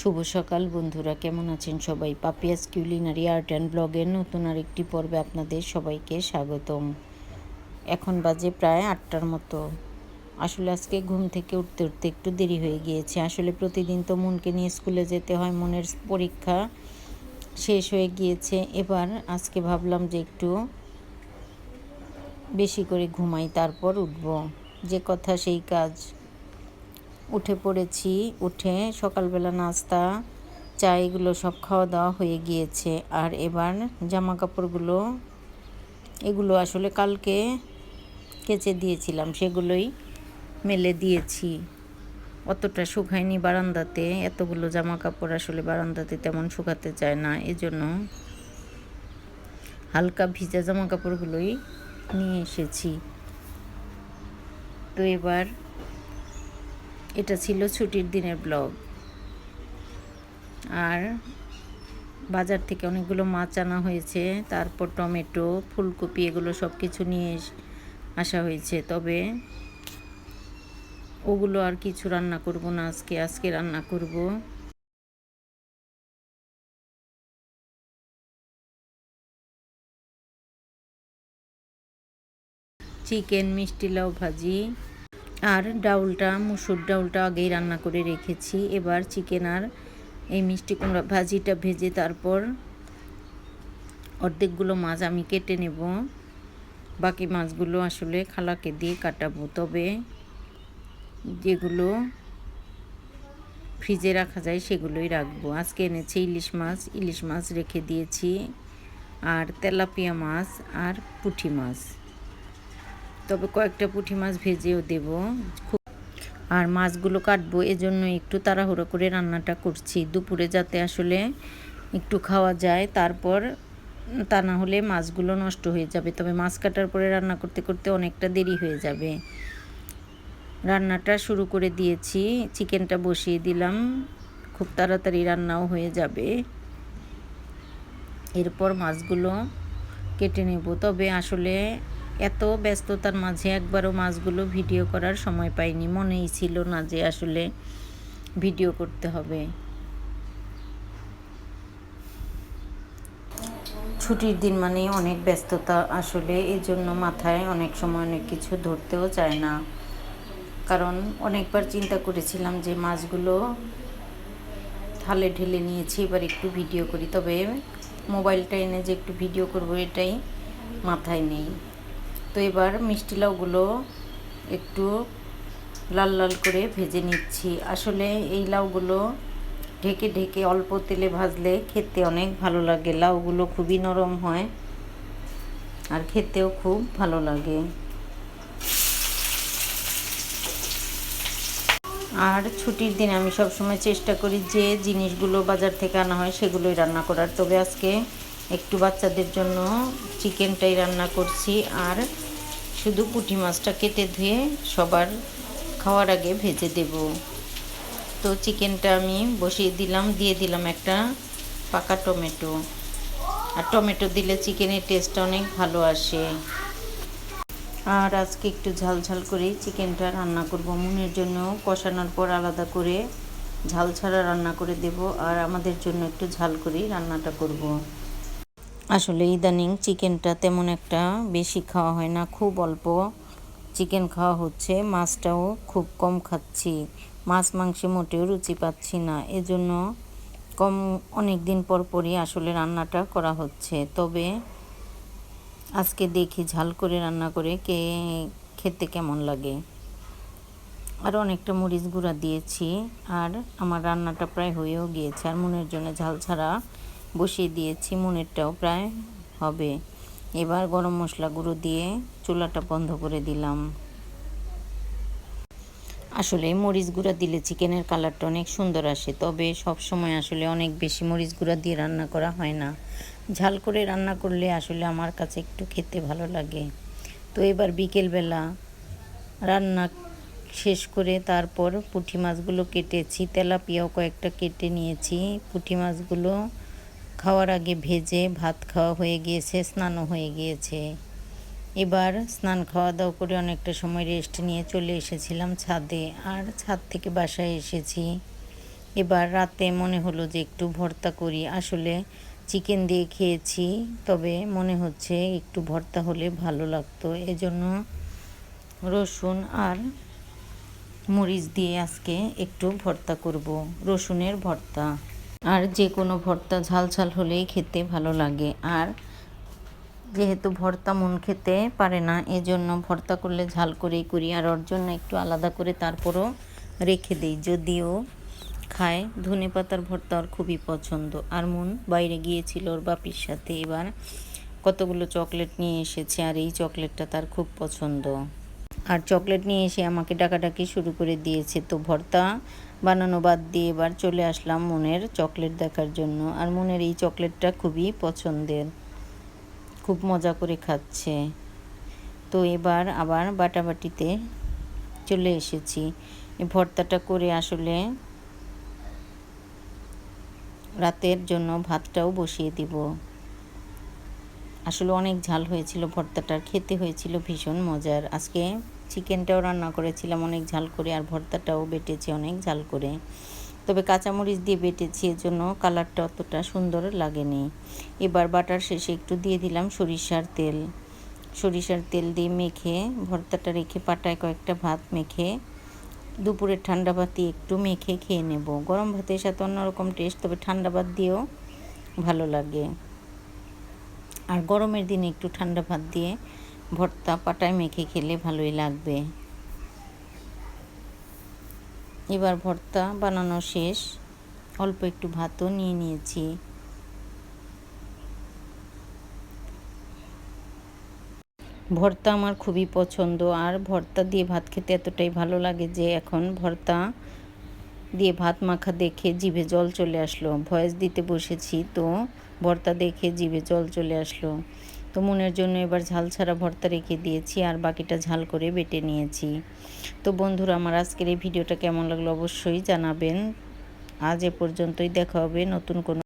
শুভ সকাল বন্ধুরা, কেমন আছেন সবাই? পাপিয়াস কিউলিনারি আর্ট অ্যান্ড ব্লগের নতুন আরেকটি পর্বে আপনাদের সবাইকে স্বাগতম। এখন বাজে প্রায় 8টার মতো। আসলে আজকে ঘুম থেকে উঠতে উঠতে একটু দেরি হয়ে গিয়েছে। আসলে প্রতিদিন তো মনকে নিয়ে স্কুলে যেতে হয়, মনের পরীক্ষা শেষ হয়ে গিয়েছে। এবার আজকে ভাবলাম যে একটু বেশি করে ঘুমাই, তারপর উঠব। যে কথা সেই কাজ। উঠে পড়েছি। উঠে সকালবেলা নাস্তা, চা এগুলো সব খাওয়া দাওয়া হয়ে গিয়েছে। আর এবার জামা কাপড়গুলো এগুলো আসলে কালকে কেচে দিয়েছিলাম, সেগুলোই মেলে দিয়েছি। অতটা শুকায়নি বারান্দাতে, এতগুলো জামা কাপড় আসলে বারান্দাতে তেমন শুকাতে চায় না, এজন্য হালকা ভিজা জামা কাপড়গুলোই নিয়ে এসেছি। তো এবার এটা ছিল ছুটির দিনের ব্লগ। আর বাজার থেকে অনেকগুলো মাছ আনা হয়েছে, তারপর টমেটো, ফুলকপি এগুলো সব কিছু নিয়ে আসা হয়েছে। তবে ওগুলো আর কিছু রান্না করব না আজকে রান্না করব চিকেন, মিষ্টি লাউ ভাজি। আর ডাউলটা, মুসুর ডাউলটা আগেই রান্না করে রেখেছি। এবার চিকেন আর এই মিষ্টি কুমড়া ভাজিটা ভেজে তারপর অর্ধেকগুলো মাছ আমি কেটে নেব। বাকি মাছগুলো আসলে খালাকে দিয়ে কাটাবো। তবে যেগুলো ফ্রিজে রাখা যায় সেগুলোই রাখবো। আজকে এনেছি ইলিশ মাছ রেখে দিয়েছি, আর তেলাপিয়া মাছ আর পুঁটি মাছ। তবে কয়েকটা পুঁটি মাছ ভেজেও দেব। আর মাছগুলো কাটবো, এজন্য একটু তাড়াহুড়ো করে রান্নাটা করছি, দুপুরে যাতে আসলে একটু খাওয়া যায়। তারপর তা না হলে মাছগুলো নষ্ট হয়ে যাবে। তবে মাছ কাটার পরে রান্না করতে করতে অনেকটা দেরি হয়ে যাবে। রান্নাটা শুরু করে দিয়েছি, চিকেনটা বসিয়ে দিলাম, খুব তাড়াতাড়ি রান্নাও হয়ে যাবে। এরপর মাছগুলো কেটে নেব। তবে আসলে এত ব্যস্ততার মাঝে একবারও মাছগুলো ভিডিও করার সময় পাইনি, মনেই ছিল না যে আসলে ভিডিও করতে হবে। ছুটির দিন মানে অনেক ব্যস্ততা আসলে, এই জন্য মাথায় অনেক সময় অনেক কিছু ধরতেও চায় না। কারণ অনেকবার চিন্তা করেছিলাম যে মাছগুলো থালে ঢেলে নিয়েছি, এবার একটু ভিডিও করি। তবে মোবাইলটা এনে যে একটু ভিডিও করব এটাই মাথায় নেই। তো এবার মিষ্টি লাউগুলো একটু লাল লাল করে ভেজে নিচ্ছি। আসলে এই লাউগুলো ঢেকে ঢেকে অল্প তেলে ভাজলে খেতে অনেক ভালো লাগে। লাউগুলো খুবই নরম হয় আর খেতেও খুব ভালো লাগে। আর ছুটির দিনে আমি সবসময় চেষ্টা করি যে জিনিসগুলো বাজার থেকে আনা হয় সেগুলোই রান্না করার। তবে আজকে একটু বাচ্চাদের জন্য চিকেনটাই রান্না করছি, আর শুধু পুঁটি মাছটা কেটে ধুয়ে সবার খাওয়ার আগে ভেজে দেব। তো চিকেনটা আমি বসিয়ে দিলাম, দিয়ে দিলাম একটা পাকা টমেটো। আর টমেটো দিলে চিকেনের টেস্টটা অনেক ভালো আসে। আর আজকে একটু ঝাল ঝাল করেই চিকেনটা রান্না করব। মুনের জন্য কষানোর পর আলাদা করে ঝাল ছাড়া রান্না করে দেব, আর আমাদের জন্য একটু ঝাল করেই রান্নাটা করব। আসলে ইদানিং চিকেনটা তেমন একটা বেশি খাওয়া হয় না, খুব অল্প চিকেন খাওয়া হচ্ছে। মাছটাও খুব কম খাচ্ছি, মাছ মাংসে মোটেও রুচি পাচ্ছি না। এজন্য অনেক দিন পর পরই আসলে রান্নাটা করা হচ্ছে। তবে আজকে দেখি ঝাল করে রান্না করে খেতে কেমন লাগে। আর অনেকটা মরিচ গুঁড়া দিয়েছি, আর আমার রান্নাটা প্রায় হয়েও গিয়েছে। আর মুনের জন্য ঝাল ছাড়া বসিয়ে দিয়েছি, মুনেরটাও প্রায় হবে। এবার গরম মশলা গুঁড়ো দিয়ে চুলাটা বন্ধ করে দিলাম। আসলে মরিচ গুঁড়া দিলে চিকেনের কালারটা অনেক সুন্দর আসে। তবে সব সময় আসলে অনেক বেশি মরিচ গুঁড়া দিয়ে রান্না করা হয় না, ঝাল করে রান্না করলে আসলে আমার কাছে একটু খেতে ভালো লাগে। তো এবার বিকেলবেলা রান্না শেষ করে তারপর পুঁটি মাছগুলো কেটেছি, তেলাপিয়াও কয়েকটা কেটে নিয়েছি। পুঁটি মাছগুলো খাওয়ার আগে ভেজে ভাত খাওয়া হয়ে গিয়েছে, স্নানও হয়ে গিয়েছে। এবার স্নান খাওয়া দাওয়া করে অনেকটা সময় রেস্ট নিয়ে চলে এসেছিলাম ছাদে। আর ছাদ থেকে বাসায় এসেছি, এবার রাতে মনে হলো যে একটু ভর্তা করি। আসলে চিকেন দিয়ে খেয়েছি, তবে মনে হচ্ছে একটু ভর্তা হলে ভালো লাগতো। এজন্য রসুন আর মরিচ দিয়ে আজকে একটু ভর্তা করব, রসুনের ভর্তা। আর যে কোনো ভর্তা ঝাল ঝাল হলেই খেতে ভালো লাগে। আর যেহেতু ভর্তা মন খেতে পারে না, এজন্য ভর্তা করলে ঝাল করেই করি। আর ওর জন্য একটু আলাদা করে তারপরও রেখে দিই, যদিও খায়। ধনেপাতার ভর্তা ওর খুবই পছন্দ। আর মন বাইরে গিয়েছিল ওর বাপির সাথে, এবার কতগুলো চকলেট নিয়ে এসেছে, আর এই চকলেটটা তার খুব পছন্দ। আর চকলেট নিয়ে এসে আমাকে ডাকাডাকি শুরু করে দিয়েছে। তো ভর্তা বানানো বাদ দিয়ে এবার চলে আসলাম মনের চকলেট দেখার জন্য। আর মনের এই চকলেটটা খুবই পছন্দের, খুব মজা করে খাচ্ছে। তো এবার আবার বাটাবাটিতে চলে এসেছি। এই ভর্তাটা করে আসলে রাতের জন্য ভাতটাও বসিয়ে দিব। আসলে অনেক ঝাল হয়েছিল ভর্তাটার, খেতে হয়েছিল ভীষণ মজার। আজকে চিকেনটাও রান্না করেছিলাম অনেক ঝাল করে, আর ভর্তাটাও বেটেছি অনেক ঝাল করে। তবে কাঁচামরিচ দিয়ে বেটেছি, এজন্য কালারটা অতটা সুন্দর লাগেনি। এবার বাটার শেষে একটু দিয়ে দিলাম সরিষার তেল। সরিষার তেল দিয়ে মেখে ভর্তাটা রেখে পাটায় কয়েকটা ভাত মেখে দুপুরের ঠান্ডা ভাত একটু মেখে খেয়ে নেব। গরম ভাতের সাথে অন্যরকম টেস্ট, তবে ঠান্ডা ভাত দিয়েও ভালো লাগে। আর গরমের দিনে একটু ঠান্ডা ভাত দিয়ে ভর্তা পাটায় মেখে খেলে ভালোই লাগবে। এবার ভর্তা বানানো শেষ, অল্প একটু ভাতও নিয়ে নিয়েছি। ভর্তা আমার খুবই পছন্দ, আর ভর্তা দিয়ে ভাত খেতে এতটাই ভালো লাগে যে এখন ভর্তা দিয়ে ভাত মাখা দেখে জিভে জল চলে আসলো। ভয়েস দিতে বসেছি তো ভর্তা দেখে জিভে জল চলে আসলো। তো মনের জন্য এবার ঝাল ছাড়া ভর্তা রেখে দিয়েছি, আর বাকিটা ঝাল করে বেটে নিয়েছি। তো বন্ধুরা, আমার আজকের এই ভিডিওটা কেমন লাগলো অবশ্যই জানাবেন। আজ এ পর্যন্তই, দেখা হবে নতুন কোনো